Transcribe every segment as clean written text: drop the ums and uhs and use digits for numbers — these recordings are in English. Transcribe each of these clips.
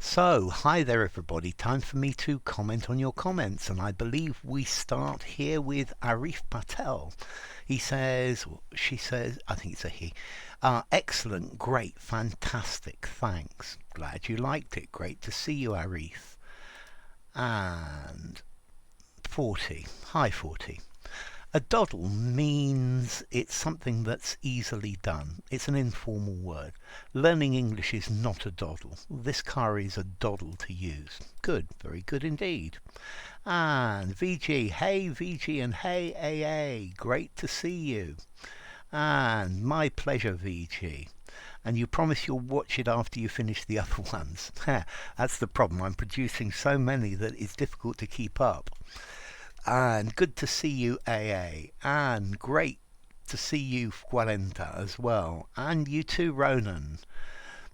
So, hi there everybody, time for me to comment on your comments, and I believe we start here with Arif Patel. He says, she says, I think it's a he, excellent, great, fantastic, thanks. Glad you liked it, great to see you Arif. And 40, hi 40. A doddle means it's something that's easily done. It's an informal word. Learning English is not a doddle. This car is a doddle to use. Good, very good indeed. And VG, hey VG and hey AA, great to see you. And my pleasure VG. And you promise you'll watch it after you finish the other ones. That's the problem. I'm producing so many that it's difficult to keep up. And good to see you AA, and great to see you 40 as well, and you too Ronan.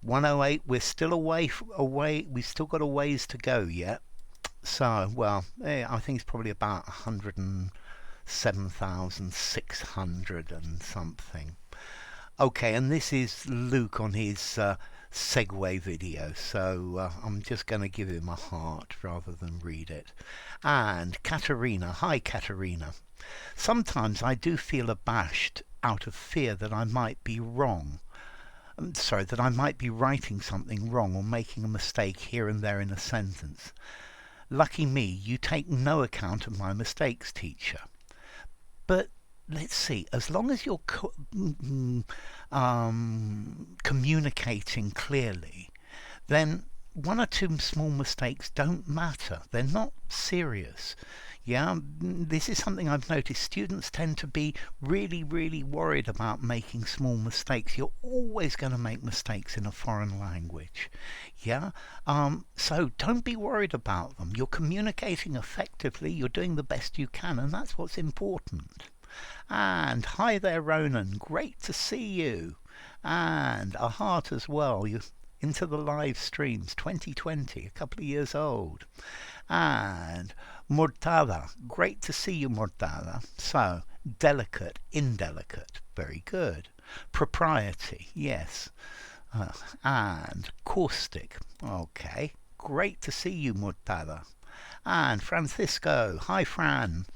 108, we're still away, we've still got a ways to go yet. So, well, I think it's probably about 107,600 and something. Okay, and this is Luke on his segue video, so I'm just going to give him a heart rather than read it. And Katerina, hi Katerina. Sometimes I do feel abashed out of fear that I might be wrong. That I might be writing something wrong or making a mistake here and there in a sentence. Lucky me, you take no account of my mistakes, teacher. But let's see, as long as you're communicating clearly, then one or two small mistakes don't matter. They're not serious. Yeah, this is something I've noticed. Students tend to be really, really worried about making small mistakes. You're always going to make mistakes in a foreign language. Yeah, so don't be worried about them. You're communicating effectively. You're doing the best you can, and that's what's important. And hi there Ronan, great to see you, and a heart as well. You into the live streams 2020, a couple of years old. And Mortada, great to see you Mortada. So delicate, indelicate, very good. Propriety, yes. And caustic, okay, great to see you Mortada. And Francisco, hi Fran.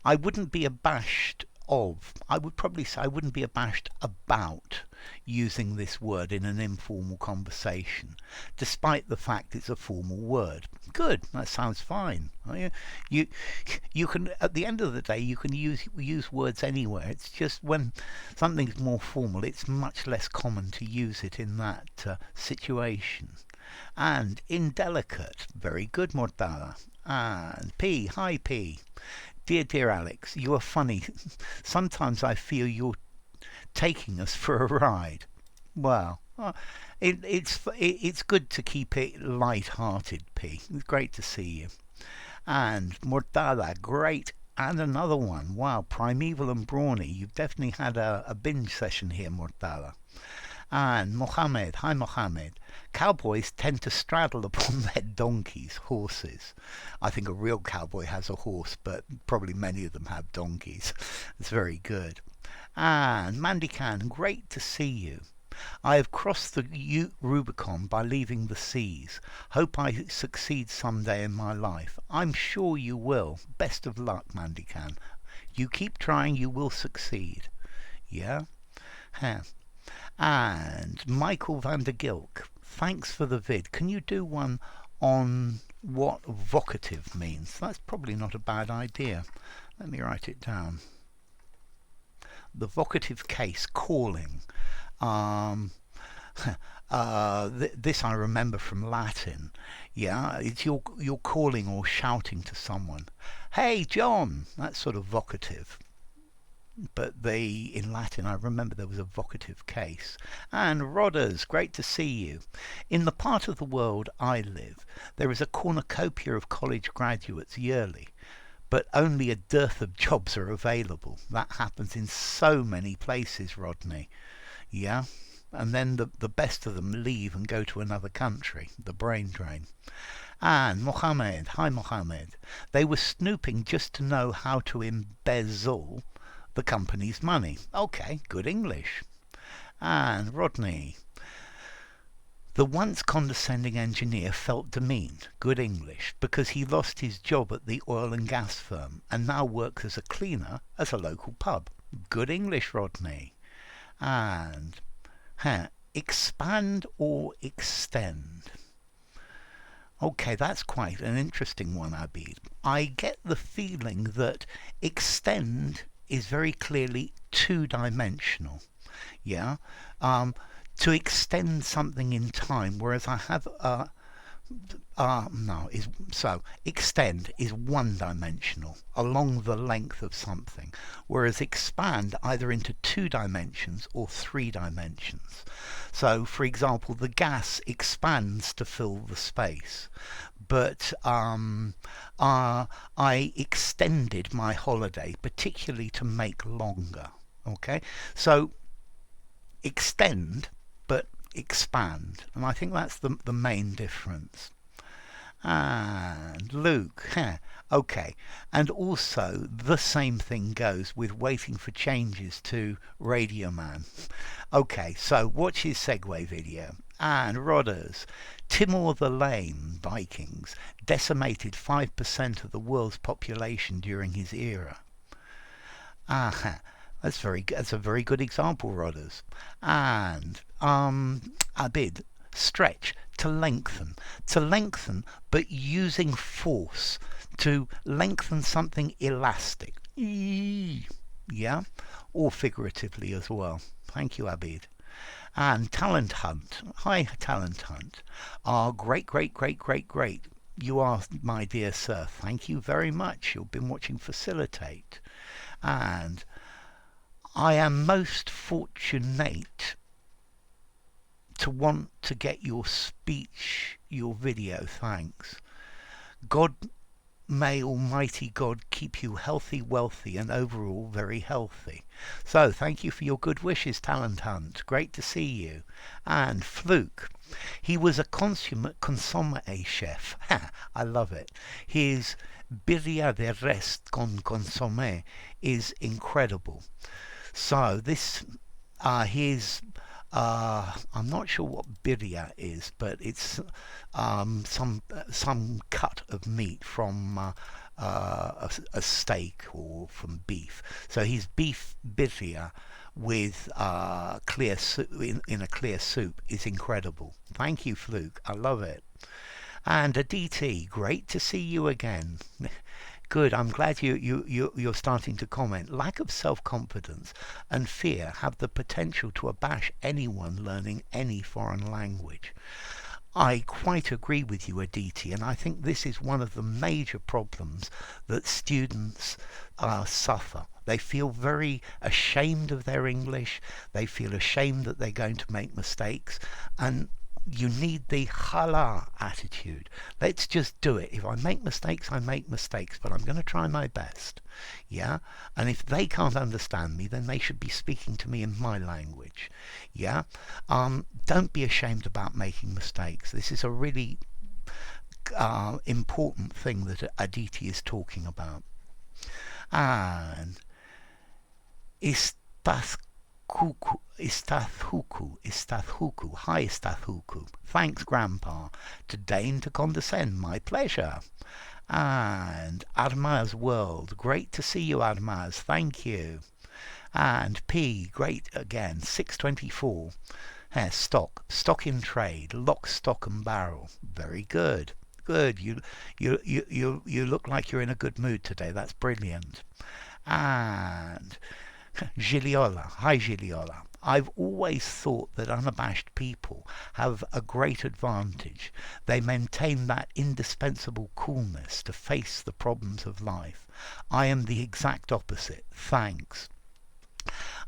I wouldn't be abashed I would probably say I wouldn't be abashed about using this word in an informal conversation, despite the fact it's a formal word. Good, that sounds fine. You can, at the end of the day, you can use words anywhere. It's just when something's more formal, it's much less common to use it in that situation. And indelicate, very good, Mortala. And P, hi P. Dear Alex, you are funny. Sometimes I feel you're taking us for a ride. Well, it's good to keep it light-hearted, P. It's great to see you. And Mortada, great. And another one. Wow, Primeval and Brawny. You've definitely had a binge session here, Mortada. And Mohammed, hi Mohammed. Cowboys tend to straddle upon their donkeys, horses. I think a real cowboy has a horse, but probably many of them have donkeys. It's very good. And Mandican, great to see you. I have crossed the Rubicon by leaving the seas. Hope I succeed someday in my life. I'm sure you will. Best of luck, Mandican. You keep trying, you will succeed. Yeah? Huh. And Michael van der Gilk, thanks for the vid. Can you do one on what vocative means? That's probably not a bad idea. Let me write it down. The vocative case, calling. This I remember from Latin. Yeah, it's you're calling or shouting to someone. Hey, John! That's sort of vocative. But in Latin, I remember there was a vocative case. And Rodders, great to see you. In the part of the world I live, there is a cornucopia of college graduates yearly, but only a dearth of jobs are available. That happens in so many places, Rodney. Yeah? And then the best of them leave and go to another country, the brain drain. And Mohammed, hi Mohammed. They were snooping just to know how to embezzle the company's money. Okay, good English. And Rodney, The once condescending engineer felt demeaned, good English, because he lost his job at the oil and gas firm and now works as a cleaner at a local pub. Good English, Rodney. And expand or extend. Okay, that's quite an interesting one, Abid. I get the feeling that extend is very clearly two-dimensional. Yeah? To extend something in time, whereas I have extend is one-dimensional, along the length of something, whereas expand either into two dimensions or three dimensions. So, for example, the gas expands to fill the space, but I extended my holiday, particularly to make longer. Okay, so extend, but expand, and I think that's the main difference. And Luke, okay, and also the same thing goes with waiting for changes to Radio Man. Okay, so watch his segue video. And Rodders, Timor the Lame Vikings decimated 5% of the world's population during his era. That's a very good example, Rodders. And Abid, stretch, to lengthen, but using force to lengthen something elastic. Yeah, or figuratively as well. Thank you, Abid. And Talent Hunt. Hi, Talent Hunt. Great. You are, my dear sir. Thank you very much. You've been watching Facilitate. And I am most fortunate to want to get your speech, your video, thanks. God, may Almighty God keep you healthy, wealthy, and overall very healthy. So, thank you for your good wishes, Talent Hunt. Great to see you. And Fluke. He was a consummate chef. I love it. His birria de res con consommé is incredible. So this, I'm not sure what birria is, but it's some cut of meat from a steak or from beef. So his beef birria with clear soup in a clear soup is incredible. Thank you, Fluke. I love it. And Aditi, great to see you again. Good, I'm glad you're starting to comment. Lack of self-confidence and fear have the potential to abash anyone learning any foreign language. I quite agree with you, Aditi, and I think this is one of the major problems that students suffer. They feel very ashamed of their English, they feel ashamed that they're going to make mistakes, and you need the hala attitude. Let's just do it. If I make mistakes, I make mistakes, but I'm going to try my best. Yeah? And if they can't understand me, then they should be speaking to me in my language. Yeah? Don't be ashamed about making mistakes. This is a really important thing that Aditi is talking about. And Istathuku. Hi, Istathuku. Thanks, Grandpa. To deign to condescend. My pleasure. And Adma's World. Great to see you, Admaz. Thank you. And P. Great again. 624. Stock in trade. Lock, stock and barrel. Very good. Good. You look like you're in a good mood today. That's brilliant. And Giliola. Hi, Giliola. I've always thought that unabashed people have a great advantage. They maintain that indispensable coolness to face the problems of life. I am the exact opposite. Thanks.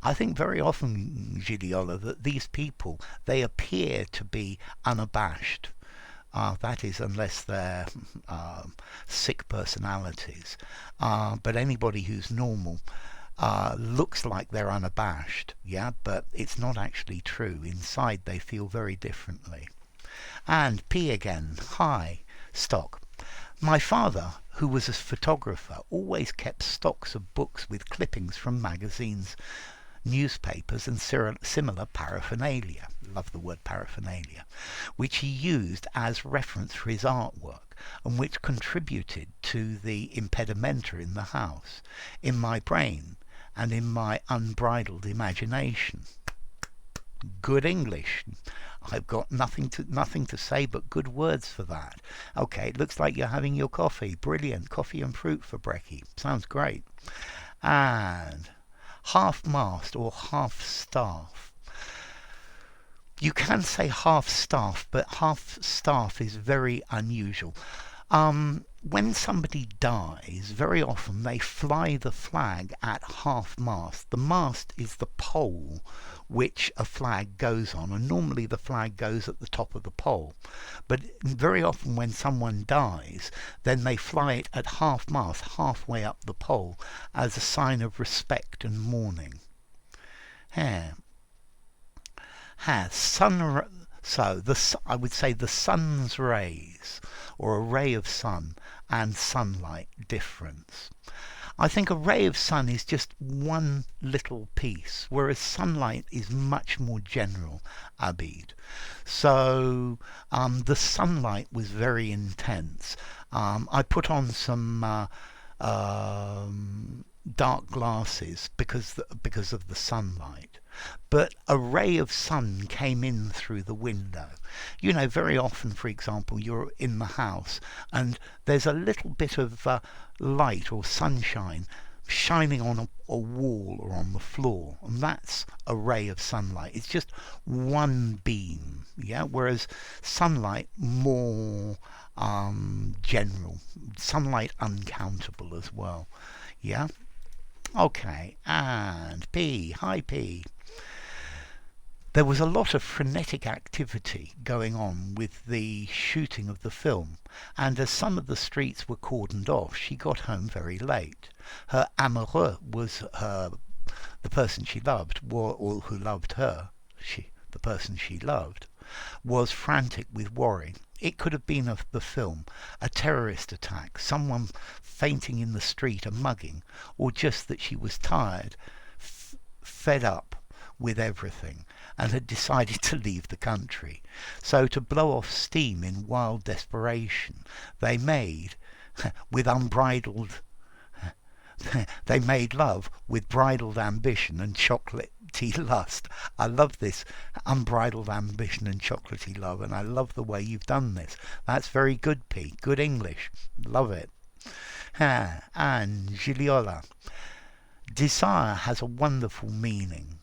I think very often, Giliola, that these people, they appear to be unabashed. That is, unless they're sick personalities. But anybody who's normal looks like they're unabashed, yeah, but it's not actually true. Inside they feel very differently. And P again, hi, stock. My father, who was a photographer, always kept stocks of books with clippings from magazines newspapers and similar paraphernalia. Love the word paraphernalia, which he used as reference for his artwork and which contributed to the impedimenta in the house, in my brain, and in my unbridled imagination. Good English. I've got nothing to say but good words for that. Okay, it looks like you're having your coffee. Brilliant. Coffee and fruit for brekkie. Sounds great. And half-mast or half-staff. You can say half-staff, but half-staff is very unusual. When somebody dies, very often they fly the flag at half-mast. The mast is the pole which a flag goes on, and normally the flag goes at the top of the pole. But very often when someone dies, then they fly it at half-mast, halfway up the pole, as a sign of respect and mourning. I would say the sun's rays, or a ray of sun, and sunlight difference. I think a ray of sun is just one little piece, whereas sunlight is much more general, Abid. So the sunlight was very intense. I put on some dark glasses because of the sunlight. But a ray of sun came in through the window. You know, very often, for example, you're in the house and there's a little bit of light or sunshine shining on a wall or on the floor, and that's a ray of sunlight. It's just one beam, yeah? Whereas sunlight more general, sunlight uncountable as well, yeah? Okay, and P. Hi, P. There was a lot of frenetic activity going on with the shooting of the film, and as some of the streets were cordoned off, she got home very late. Her amoureux was the person she loved, or who loved her, the person she loved, was frantic with worry. It could have been of the film, a terrorist attack, someone fainting in the street, a mugging, or just that she was tired, fed up with everything, and had decided to leave the country. So to blow off steam in wild desperation, they made love with bridled ambition and chocolatey lust. I love this, unbridled ambition and chocolatey love, and I love the way you've done this. That's very good, P. Good English. Love it. And Giliola. Desire has a wonderful meaning.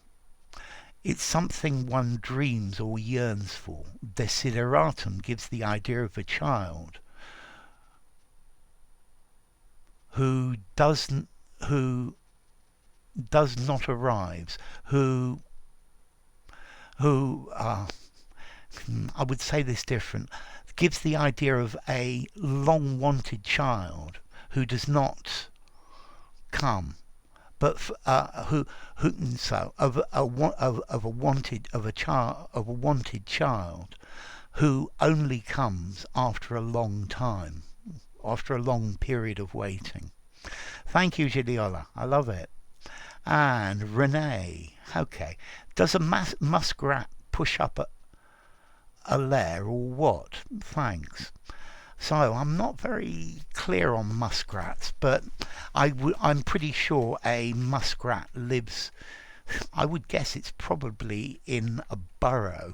It's something one dreams or yearns for. Desideratum gives the idea of a child who does not arrive, who I would say this different, gives the idea of a long-wanted child who does not come, but of a wanted child who only comes after a long time, after a long period of waiting. Thank you, Giliola. I love it. And Renee. Okay. Does a muskrat push up a lair or what? Thanks. So I'm not very clear on muskrats, but I'm pretty sure a muskrat lives, I would guess it's probably in a burrow.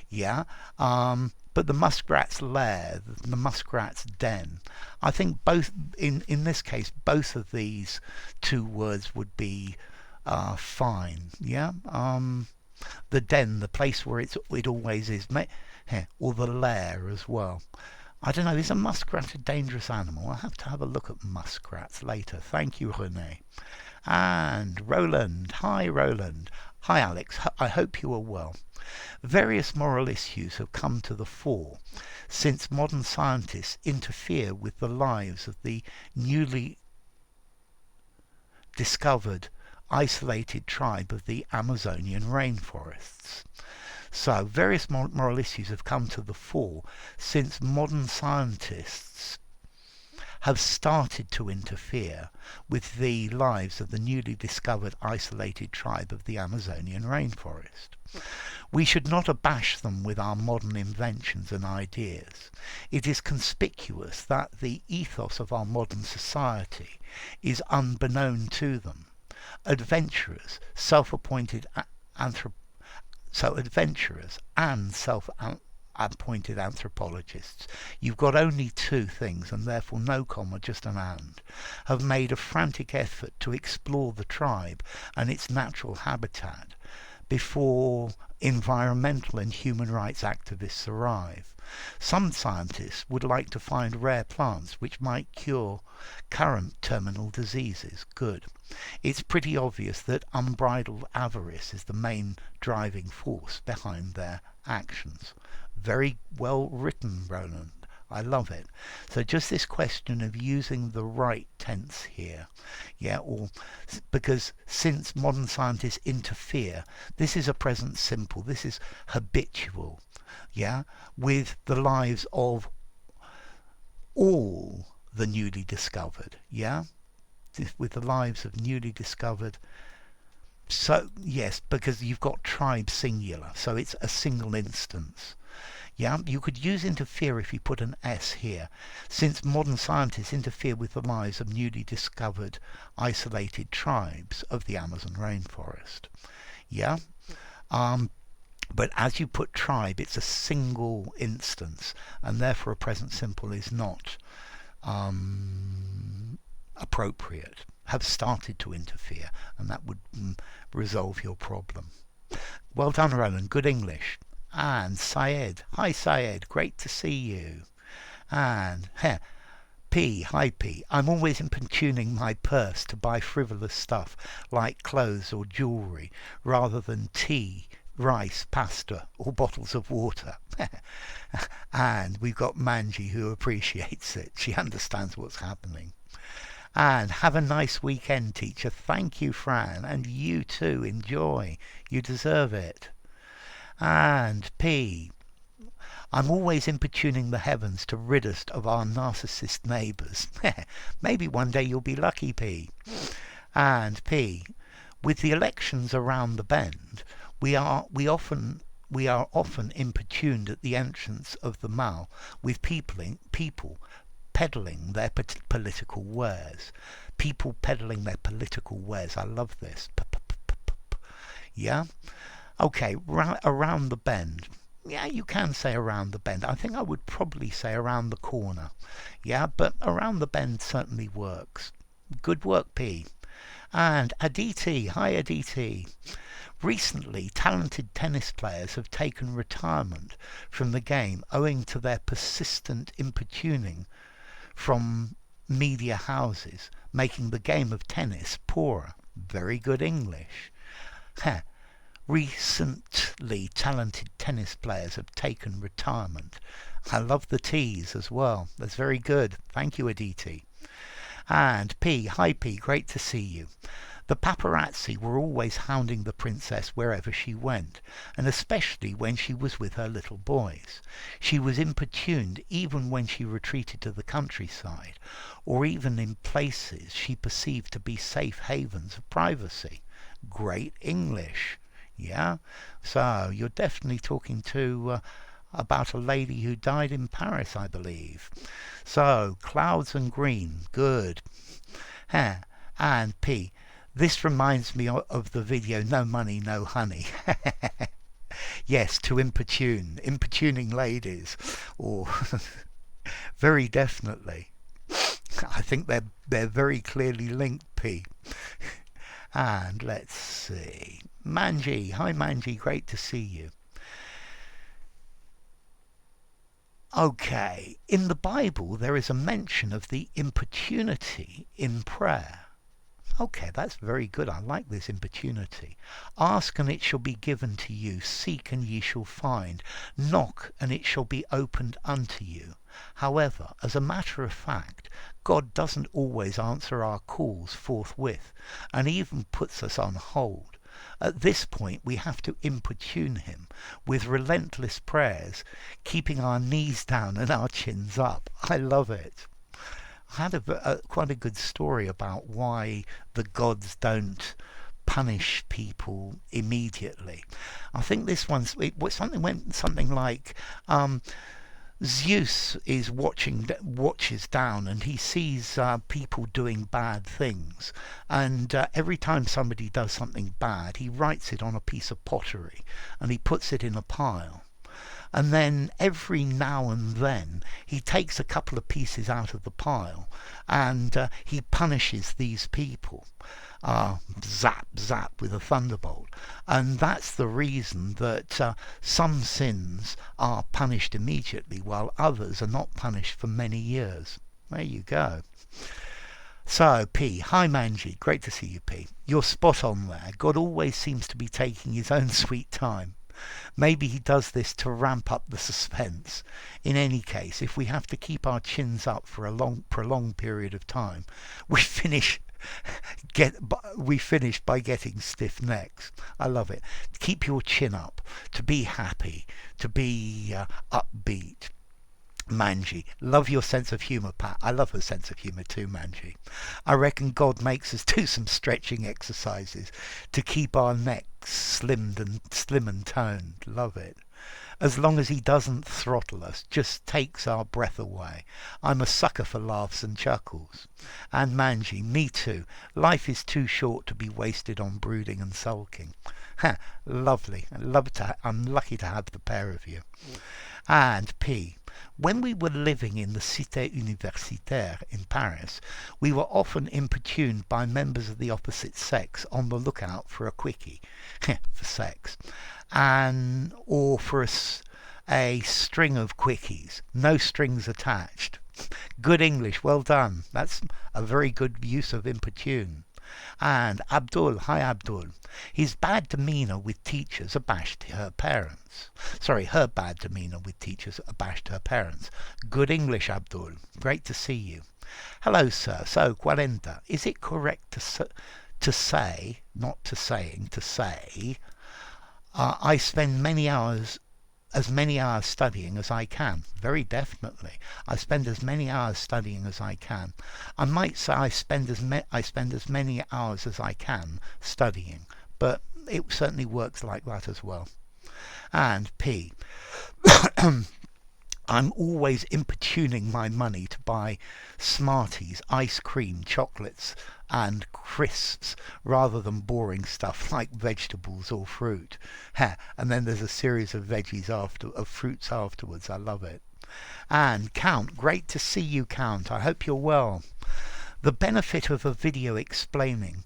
Yeah. But the muskrat's lair, the muskrat's den, I think both, in this case, both of these two words would be fine. Yeah. The den, the place where it always is, or the lair as well. I don't know, is a muskrat a dangerous animal? I'll have to have a look at muskrats later. Thank you, Renee. And Roland. Hi, Roland. Hi, Alex. I hope you are well. Various moral issues have come to the fore since modern scientists interfere with the lives of the newly discovered isolated tribe of the Amazonian rainforests. So, various moral issues have come to the fore since modern scientists have started to interfere with the lives of the newly discovered isolated tribe of the Amazonian rainforest. We should not abash them with our modern inventions and ideas. It is conspicuous that the ethos of our modern society is unbeknown to them. Adventurers, self-appointed self-appointed anthropologists, you've got only two things and therefore no comma, just an and, have made a frantic effort to explore the tribe and its natural habitat before environmental and human rights activists arrive. Some scientists would like to find rare plants which might cure current terminal diseases. Good. It's pretty obvious that unbridled avarice is the main driving force behind their actions. Very well written, Roland. I love it. So just this question of using the right tense here, or because since modern scientists interfere, this is a present simple, this is habitual, with the lives of all the newly discovered, with the lives of newly discovered. So yes, because you've got tribe singular, so it's a single instance. You could use interfere if you put an S here, since modern scientists interfere with the lives of newly discovered isolated tribes of the Amazon rainforest. But as you put tribe, it's a single instance, and therefore a present simple is not appropriate. Have started to interfere, and that would resolve your problem. Well done, Roland. Good English. And Syed. Hi, Syed. Great to see you. And P. Hi, P. I'm always importuning my purse to buy frivolous stuff like clothes or jewellery rather than tea, rice, pasta or bottles of water. And we've got Manji who appreciates it. She understands what's happening. And have a nice weekend, teacher. Thank you, Fran. And you too. Enjoy. You deserve it. And P. I'm always importuning the heavens to rid us of our narcissist neighbours. Maybe one day you'll be lucky, P. And P. With the elections around the bend, we are often importuned at the entrance of the Mall with people peddling their political wares. People peddling their political wares. I love this. Okay, around the bend. You can say around the bend. I think I would probably say around the corner. But around the bend certainly works. Good work, P. And Aditi. Hi, Aditi. Recently, talented tennis players have taken retirement from the game owing to their persistent importuning from media houses, making the game of tennis poorer. Very good English. Recently, talented tennis players have taken retirement. I love the T's as well. That's very good. Thank you, Aditi. And P. Hi, P. Great to see you. The paparazzi were always hounding the princess wherever she went, and especially when she was with her little boys. She was importuned even when she retreated to the countryside, or even in places she perceived to be safe havens of privacy. Great English. So you're definitely talking about a lady who died in Paris, I believe. So, clouds and green, good. And P. This reminds me of the video No Money, No Honey. Yes, to importuning ladies, or very definitely. I think they're very clearly linked, P. And let's see. Manji. Hi, Manji. Great to see you. Okay. In the Bible, there is a mention of the importunity in prayer. Okay, that's very good. I like this importunity. Ask and it shall be given to you. Seek and ye shall find. Knock and it shall be opened unto you. However, as a matter of fact, God doesn't always answer our calls forthwith and even puts us on hold. At this point, we have to importune him with relentless prayers, keeping our knees down and our chins up. I love it. had quite a good story about why the gods don't punish people immediately. I think this went something like, Zeus watches down, and he sees people doing bad things, and every time somebody does something bad, he writes it on a piece of pottery and he puts it in a pile. And then every now and then he takes a couple of pieces out of the pile, and he punishes these people. Zap, zap with a thunderbolt. And that's the reason that some sins are punished immediately while others are not punished for many years. There you go. So, P. Hi, Manji. Great to see you, P. You're spot on there. God always seems to be taking his own sweet time. Maybe he does this to ramp up the suspense. In any case, if we have to keep our chins up for a prolonged period of time, we finish by getting stiff necks. I love it. Keep your chin up, to be happy, to be upbeat. Manji, love your sense of humour, Pat. I love her sense of humour too, Manji. I reckon God makes us do some stretching exercises to keep our necks slim and toned. Love it. As long as he doesn't throttle us, just takes our breath away. I'm a sucker for laughs and chuckles. And Manji, me too. Life is too short to be wasted on brooding and sulking. Ha, lovely. I'm lucky to have the pair of you. And P. When we were living in the Cité Universitaire in Paris, we were often importuned by members of the opposite sex on the lookout for a quickie, for sex, or for a string of quickies, no strings attached. Good English, well done. That's a very good use of importune. And Abdul, hi Abdul. His bad demeanour with teachers abashed her parents. Her bad demeanour with teachers abashed her parents. Good English, Abdul. Great to see you. Hello, sir. So, 40. Is it correct to say, not to saying, to say, I spend as many hours studying as I can? Very definitely. I spend as many hours studying as I can. I might say I spend as many hours as I can studying, but it certainly works like that as well. And P. I'm always importuning my money to buy Smarties, ice cream, chocolates and crisps rather than boring stuff like vegetables or fruit. And then there's a series of fruits afterwards. I love it. And Count, great to see you, Count. I hope you're well. The benefit of a video explaining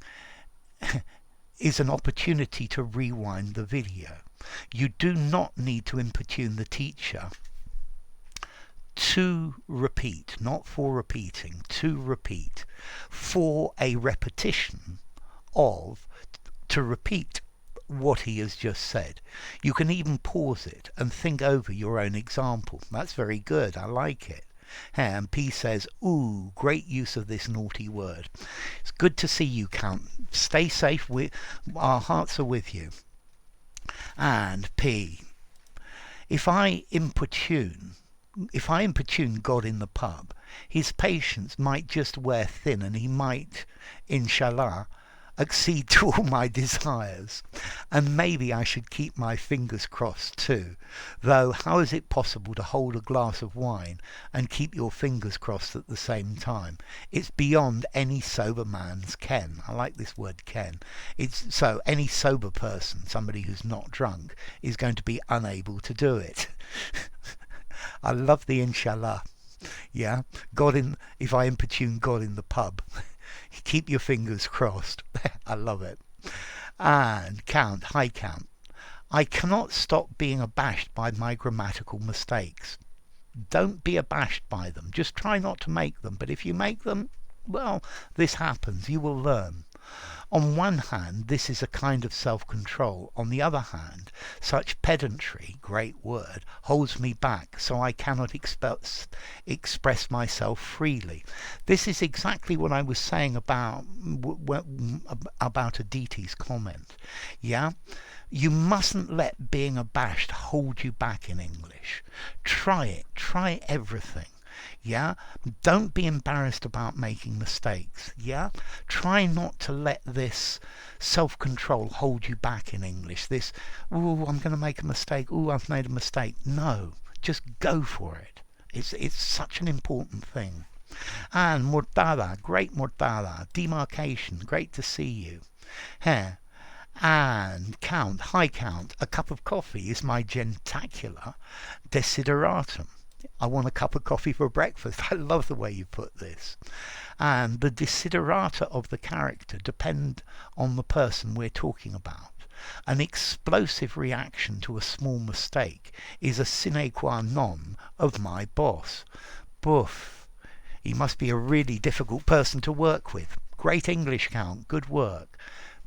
is an opportunity to rewind the video. You do not need to importune the teacher to repeat, not for repeating, to repeat, for a repetition to repeat what he has just said. You can even pause it and think over your own example. That's very good. I like it. And P says, ooh, great use of this naughty word. It's good to see you, Count. Stay safe. Our hearts are with you. And P, if I importune God in the pub, his patience might just wear thin, and he might, inshallah, accede to all my desires. And maybe I should keep my fingers crossed too. Though how is it possible to hold a glass of wine and keep your fingers crossed at the same time? It's beyond any sober man's ken. I like this word ken. So any sober person, somebody who's not drunk, is going to be unable to do it. I love the inshallah. Yeah, if I importune God in the pub, keep your fingers crossed. I love it. And Count, hi Count. I cannot stop being abashed by my grammatical mistakes. Don't be abashed by them. Just try not to make them. But if you make them, well, this happens. You will learn. On one hand, this is a kind of self-control. On the other hand, such pedantry, great word, holds me back, so I cannot express myself freely. This is exactly what I was saying about Aditi's comment. Yeah? You mustn't let being abashed hold you back in English. Try it. Try everything. Yeah, don't be embarrassed about making mistakes. Yeah, try not to let this self-control hold you back in English. This, oh, I'm going to make a mistake. Oh, I've made a mistake. No, just go for it. It's such an important thing. And mortada, great mortada. Demarcation, great to see you. Here. And count, high count. A cup of coffee is my gentacular desideratum. I want a cup of coffee for breakfast. I love the way you put this. And the desiderata of the character depend on the person we're talking about. An explosive reaction to a small mistake is a sine qua non of my boss. Boof. He must be a really difficult person to work with. Great English count. Good work.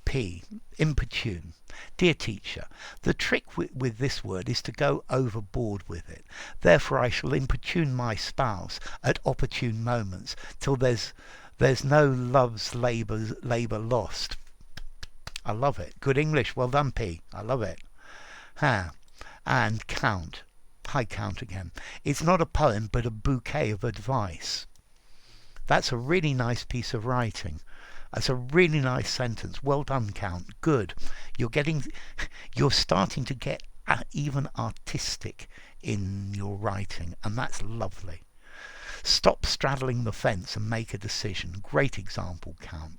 P. Importune. Dear teacher, the trick with this word is to go overboard with it. Therefore I shall importune my spouse at opportune moments till there's no love's labour lost. I love it. Good English. Well done, P. I love it. Ha. And count. High count again. It's not a poem but a bouquet of advice. That's a really nice piece of writing. That's a really nice sentence. Well done, Count. Good. You're starting to get even artistic in your writing, and that's lovely. Stop straddling the fence and make a decision. Great example, Count.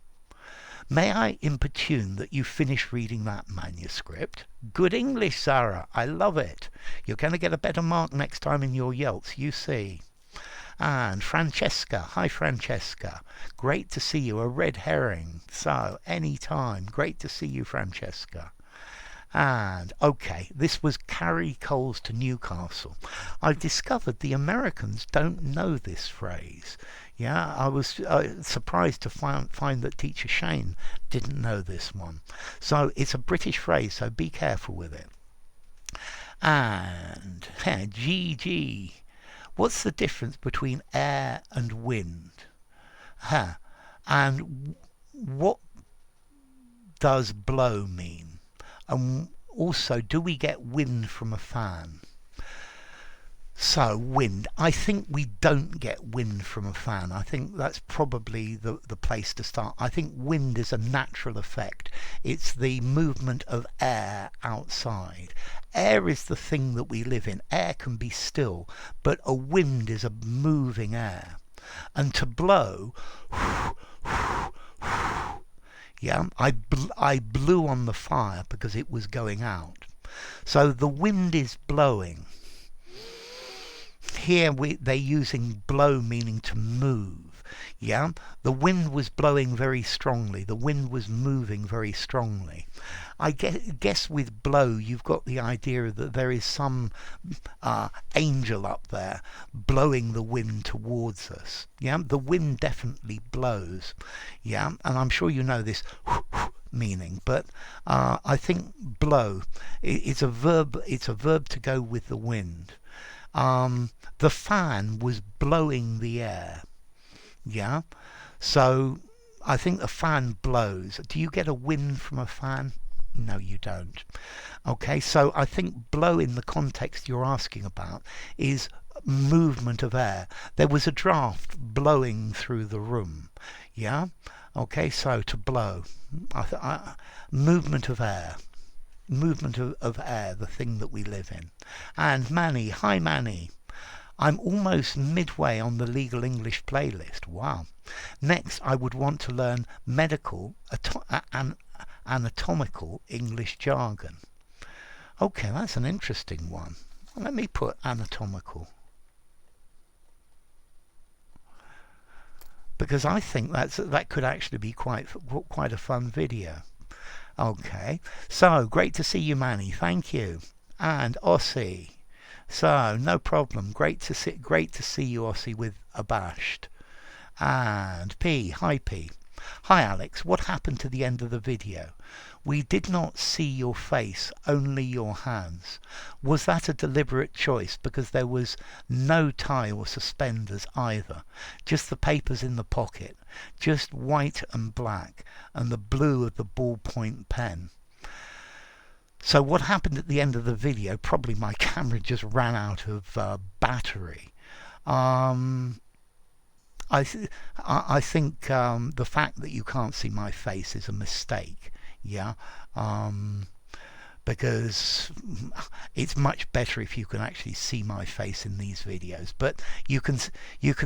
May I importune that you finish reading that manuscript? Good English, Sarah. I love it. You're going to get a better mark next time in your Yelts, you see. And Francesca, hi Francesca, great to see you, a red herring, so any time, great to see you Francesca. And okay, this was Carrie Coles to Newcastle. I've discovered the Americans don't know this phrase. Yeah, I was surprised to find that teacher Shane didn't know this one. So it's a British phrase, so be careful with it. And GG. What's the difference between air and wind? And what does blow mean? And also, do we get wind from a fan? So, wind. I think we don't get wind from a fan. I think that's probably the place to start. I think wind is a natural effect. It's the movement of air outside. Air is the thing that we live in. Air can be still, but a wind is a moving air. And to blow, yeah, I blew on the fire because it was going out. So the wind is blowing. Here they're using blow meaning to move. Yeah, the wind was blowing very strongly. The wind was moving very strongly. I guess with blow you've got the idea that there is some angel up there blowing the wind towards us. Yeah, the wind definitely blows. Yeah, and I'm sure you know this meaning, but I think blow it's a verb. It's a verb to go with the wind. The fan was blowing the air. Yeah, so I think the fan blows. Do you get a wind from a fan? No, you don't. Okay, so I think blow in the context you're asking about is movement of air. There was a draft blowing through the room. Yeah, okay, so to blow. Movement of air. Movement of air, the thing that we live in. And Manny, hi Manny. I'm almost midway on the Legal English playlist. Wow. Next, I would want to learn medical and anatomical English jargon. Okay, that's an interesting one. Let me put anatomical. Because I think that could actually be quite a fun video. Okay, so great to see you, Manny. Thank you. And Ossie. So no problem. Great to see you, Ossie, with abashed. And P. Hi P. Hi Alex. What happened to the end of the video? We did not see your face, only your hands. Was that a deliberate choice because there was no tie or suspenders either? Just the papers in the pocket, just white and black, and the blue of the ballpoint pen. So what happened at the end of the video, probably my camera just ran out of battery. Um, I, th- I think the fact that you can't see my face is a mistake. Yeah. Um, because it's much better if you can actually see my face in these videos. But you can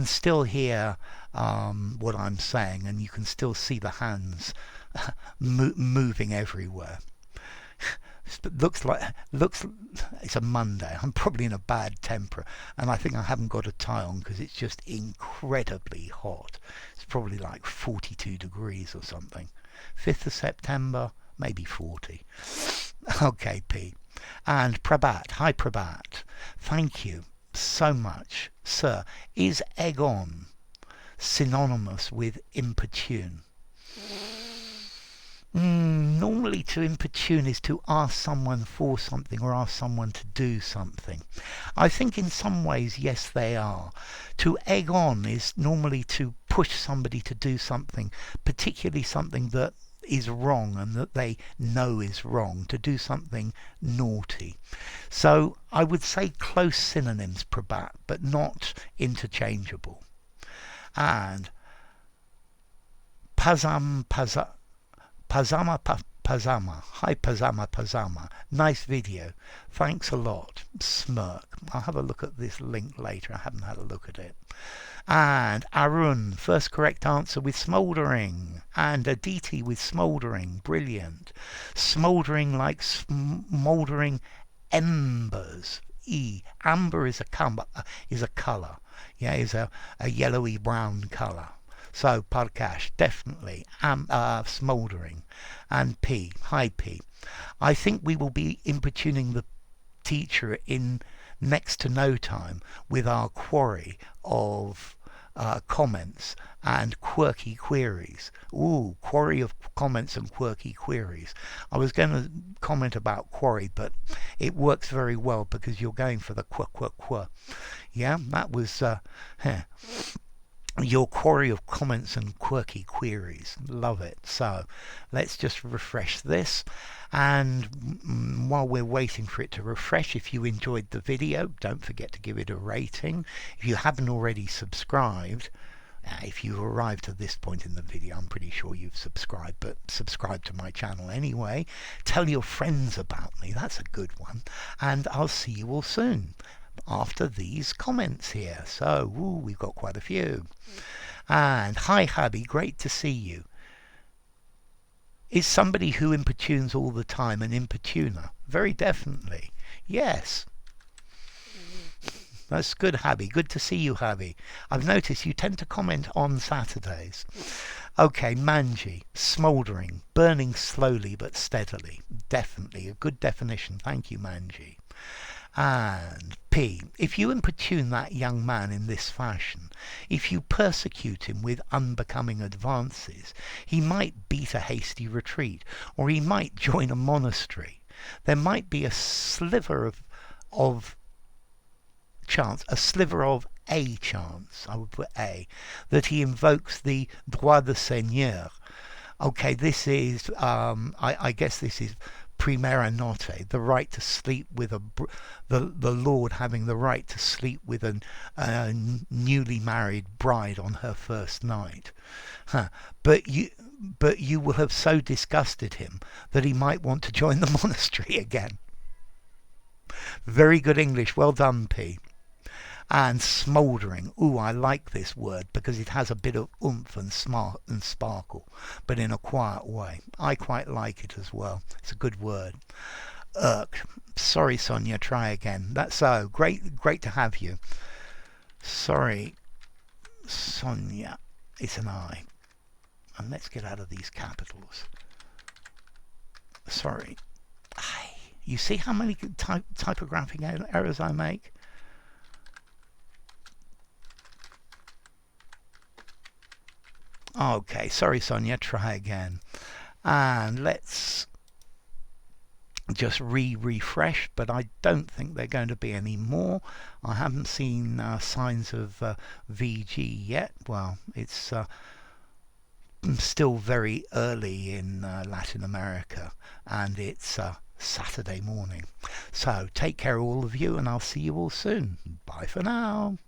still hear what I'm saying, and you can still see the hands moving everywhere. Looks it's a Monday. I'm probably in a bad temper, and I think I haven't got a tie on because it's just incredibly hot. It's probably like 42 degrees or something. 5th of September, maybe 40. Okay, Pete. And Prabhat, hi Prabhat. Thank you so much, sir. Is egg on synonymous with importune? Normally to importune is to ask someone for something or ask someone to do something. I think in some ways, yes, they are. To egg on is normally to push somebody to do something, particularly something that is wrong and that they know is wrong, to do something naughty. So I would say close synonyms, Prabhat, but not interchangeable. And pazam pazam. Pazama Pazama. Hi Pazama Pazama. Nice video. Thanks a lot. Smirk. I'll have a look at this link later. I haven't had a look at it. And Arun, first correct answer with smouldering. And Aditi with smouldering. Brilliant. Smouldering like smouldering embers. Amber is a colour. Yeah, is a yellowy brown colour. So, Parkash, definitely. Smouldering. And P. Hi, P. I think we will be importuning the teacher in next to no time with our quarry of comments and quirky queries. Ooh, quarry of comments and quirky queries. I was going to comment about quarry, but it works very well because you're going for the quirk. Yeah, that was... your quarry of comments and quirky queries. Love it. So let's just refresh this, and while we're waiting for it to refresh, if you enjoyed the video, don't forget to give it a rating. If you haven't already subscribed, if you've arrived to this point in the video, I'm pretty sure you've subscribed, but subscribe to my channel anyway. Tell your friends about me, that's a good one, and I'll see you all soon after these comments here. So, we've got quite a few. And hi hubby, great to see you. Is somebody who importunes all the time an importuner? Very definitely. Yes. That's good, Habby. Good to see you, Habby. I've noticed you tend to comment on Saturdays. Okay, Manji, smouldering, burning slowly but steadily. Definitely, a good definition. Thank you, Manji. And P. If you importune that young man in this fashion, if you persecute him with unbecoming advances, he might beat a hasty retreat, or he might join a monastery. There might be a sliver of chance, a chance, I would put A, that he invokes the droit de seigneur. Okay, this is, I guess this is primera notte, the right to sleep with the Lord having the right to sleep with a newly married bride on her first night. But you will have so disgusted him that he might want to join the monastery again. Very good English, well done, P. And smouldering. Ooh, I like this word because it has a bit of oomph and smart and sparkle, but in a quiet way. I quite like it as well. It's a good word. Irk. Sorry, Sonia, try again. That's so great to have you. Sorry, Sonia. It's an I. And let's get out of these capitals. Sorry. I. You see how many typographic errors I make? Okay, sorry Sonia, try again. And let's just refresh, but I don't think they're going to be any more. I haven't seen signs of VG yet. Well, it's still very early in Latin America, and it's Saturday morning. So take care all of you, and I'll see you all soon. Bye for now.